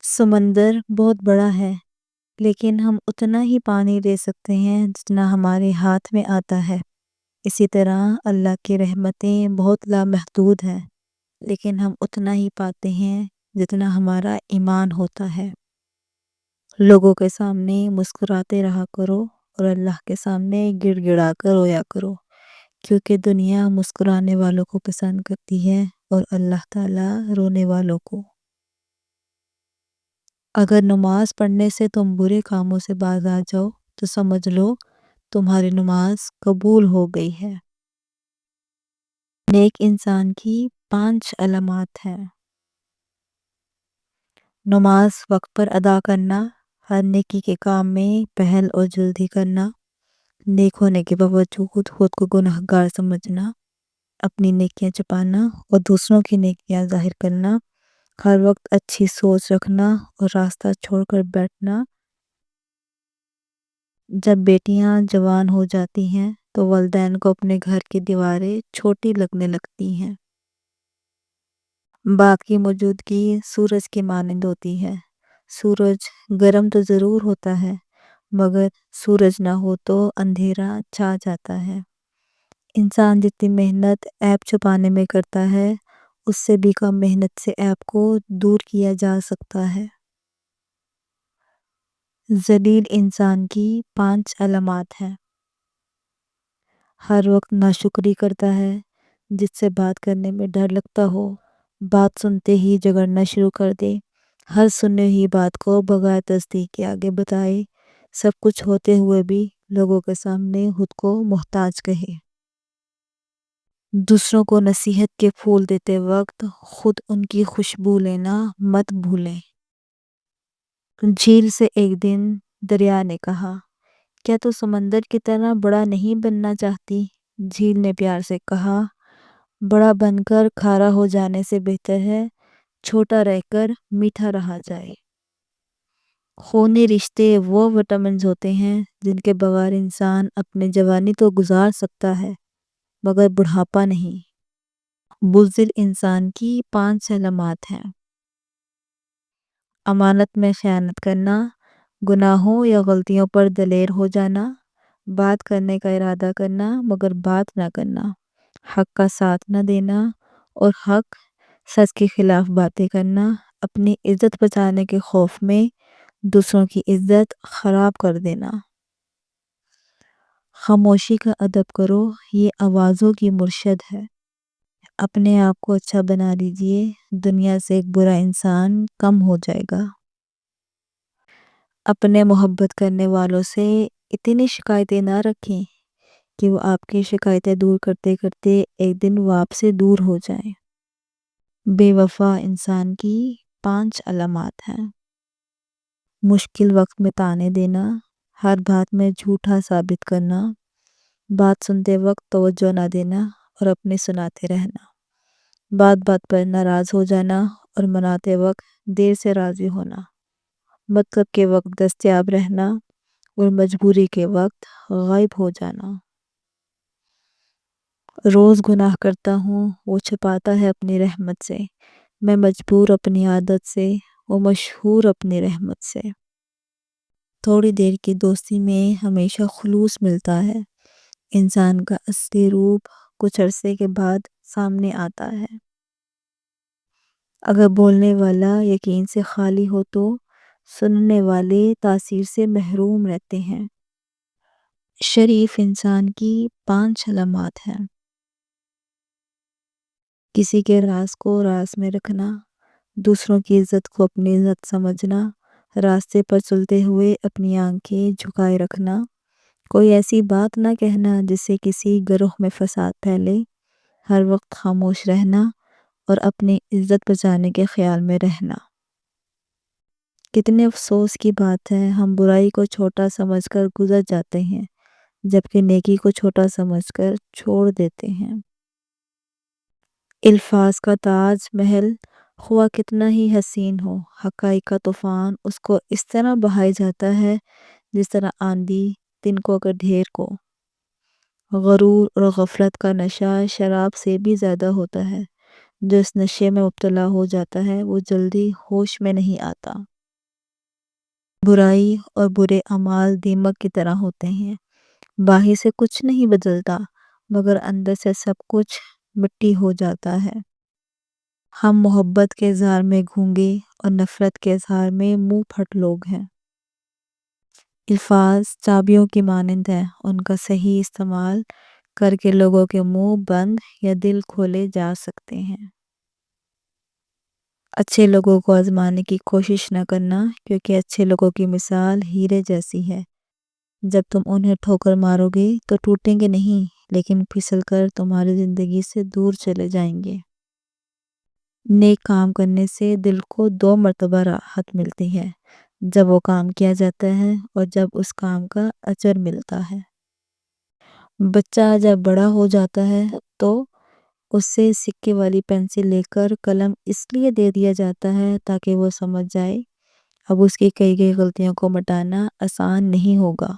سمندر بہت بڑا ہے لیکن ہم اتنا ہی پانی لے سکتے ہیں جتنا ہمارے ہاتھ میں آتا ہے۔ اسی طرح اللہ کی رحمتیں بہت لامحدود ہیں لیکن ہم اتنا ہی پاتے ہیں جتنا ہمارا ایمان ہوتا ہے۔ لوگوں کے سامنے مسکراتے رہا کرو اور اللہ کے سامنے گڑ گڑا کر رویا کرو، کیونکہ دنیا مسکرانے والوں کو پسند کرتی ہے اور اللہ تعالیٰ رونے والوں کو۔ اگر نماز پڑھنے سے تم برے کاموں سے باز آ جاؤ تو سمجھ لو تمہاری نماز قبول ہو گئی ہے۔ نیک انسان کی 5 علامات ہیں۔ نماز وقت پر ادا کرنا، ہر نیکی کے کام میں پہل اور جلدی کرنا، نیک ہونے کے باوجود خود کو گنہگار سمجھنا، اپنی نیکیاں چھپانا اور دوسروں کی نیکیاں ظاہر کرنا، ہر وقت اچھی سوچ رکھنا اور راستہ چھوڑ کر بیٹھنا۔ جب بیٹیاں جوان ہو جاتی ہیں تو والدین کو اپنے گھر کی دیواریں چھوٹی لگنے لگتی ہیں۔ باغ کی موجودگی سورج کی مانند ہوتی ہے۔ سورج گرم تو ضرور ہوتا ہے مگر سورج نہ ہو تو اندھیرا چھا جاتا ہے۔ انسان جتنی محنت عیب چھپانے میں کرتا ہے اس سے بھی کم محنت سے عیب کو دور کیا جا سکتا ہے۔ ذلیل انسان کی 5 علامات ہیں۔ ہر وقت ناشکری کرتا ہے، جس سے بات کرنے میں ڈر لگتا ہو، بات سنتے ہی جھگڑنا شروع کر دے، ہر سنی ہوئی بات کو بغیر تصدیق کے آگے بتائے، سب کچھ ہوتے ہوئے بھی لوگوں کے سامنے خود کو محتاج کہے۔ دوسروں کو نصیحت کے پھول دیتے وقت خود ان کی خوشبو لینا مت بھولیں۔ جھیل سے ایک دن دریا نے کہا، کیا تو سمندر کی طرح بڑا نہیں بننا چاہتی؟ جھیل نے پیار سے کہا، بڑا بن کر کھارا ہو جانے سے بہتر ہے چھوٹا رہ کر میٹھا رہا جائے۔ خونی رشتے وہ وٹامنز ہوتے ہیں جن کے بغیر انسان اپنے جوانی تو گزار سکتا ہے مگر بڑھاپا نہیں۔ بزدل انسان کی 5 علامات ہیں۔ امانت میں خیانت کرنا، گناہوں یا غلطیوں پر دلیر ہو جانا، بات کرنے کا ارادہ کرنا مگر بات نہ کرنا، حق کا ساتھ نہ دینا اور حق سچ کے خلاف باتیں کرنا، اپنی عزت بچانے کے خوف میں دوسروں کی عزت خراب کر دینا۔ خاموشی کا ادب کرو، یہ آوازوں کی مرشد ہے۔ اپنے آپ کو اچھا بنا لیجئے، دنیا سے ایک برا انسان کم ہو جائے گا۔ اپنے محبت کرنے والوں سے اتنی شکایتیں نہ رکھیں کہ وہ آپ کی شکایتیں دور کرتے کرتے ایک دن وہ آپ سے دور ہو جائیں۔ بے وفا انسان کی 5 علامات ہیں۔ مشکل وقت میں طعنے دینا، ہر بات میں جھوٹا ثابت کرنا، بات سنتے وقت توجہ نہ دینا اور اپنے سناتے رہنا، بات بات پر ناراض ہو جانا اور مناتے وقت دیر سے راضی ہونا، مطلب کے وقت دستیاب رہنا اور مجبوری کے وقت غائب ہو جانا۔ روز گناہ کرتا ہوں، وہ چھپاتا ہے اپنی رحمت سے، میں مجبور اپنی عادت سے، وہ مشہور اپنی رحمت سے۔ تھوڑی دیر کی دوستی میں ہمیشہ خلوص ملتا ہے، انسان کا اصلی روپ کچھ عرصے کے بعد سامنے آتا ہے۔ اگر بولنے والا یقین سے خالی ہو تو سننے والے تاثیر سے محروم رہتے ہیں۔ شریف انسان کی 5 علامات ہیں۔ کسی کے راز کو راز میں رکھنا، دوسروں کی عزت کو اپنی عزت سمجھنا، راستے پر چلتے ہوئے اپنی آنکھیں جھکائے رکھنا، کوئی ایسی بات نہ کہنا جس سے کسی گروہ میں فساد پھیلے، ہر وقت خاموش رہنا اور اپنی عزت بچانے کے خیال میں رہنا۔ کتنے افسوس کی بات ہے، ہم برائی کو چھوٹا سمجھ کر گزر جاتے ہیں جبکہ نیکی کو چھوٹا سمجھ کر چھوڑ دیتے ہیں۔ الفاظ کا تاج محل خواہ کتنا ہی حسین ہو، حقائق کا طوفان اس کو اس طرح بہائے جاتا ہے جس طرح آندھی تنکوں کے ڈھیر کو۔ غرور اور غفلت کا نشہ شراب سے بھی زیادہ ہوتا ہے، جو اس نشے میں مبتلا ہو جاتا ہے وہ جلدی ہوش میں نہیں آتا۔ برائی اور برے اعمال دیمک کی طرح ہوتے ہیں، باہر سے کچھ نہیں بدلتا مگر اندر سے سب کچھ مٹی ہو جاتا ہے۔ ہم محبت کے اظہار میں گونگے اور نفرت کے اظہار میں منہ پھٹ لوگ ہیں۔ الفاظ چابیوں کی مانند ہیں، ان کا صحیح استعمال کر کے لوگوں کے منہ بند یا دل کھولے جا سکتے ہیں۔ اچھے لوگوں کو آزمانے کی کوشش نہ کرنا، کیونکہ اچھے لوگوں کی مثال ہیرے جیسی ہے، جب تم انہیں ٹھوکر مارو گے تو ٹوٹیں گے نہیں لیکن پھسل کر تمہاری زندگی سے دور چلے جائیں گے۔ نیک کام کرنے سے دل کو 2 مرتبہ راحت ملتی ہے، جب وہ کام کیا جاتا ہے اور جب اس کام کا اجر ملتا ہے۔ بچہ جب بڑا ہو جاتا ہے تو اس سے سکے والی پینسل لے کر قلم اس لیے دے دیا جاتا ہے تاکہ وہ سمجھ جائے اب اس کی کئی غلطیوں کو مٹانا آسان نہیں ہوگا۔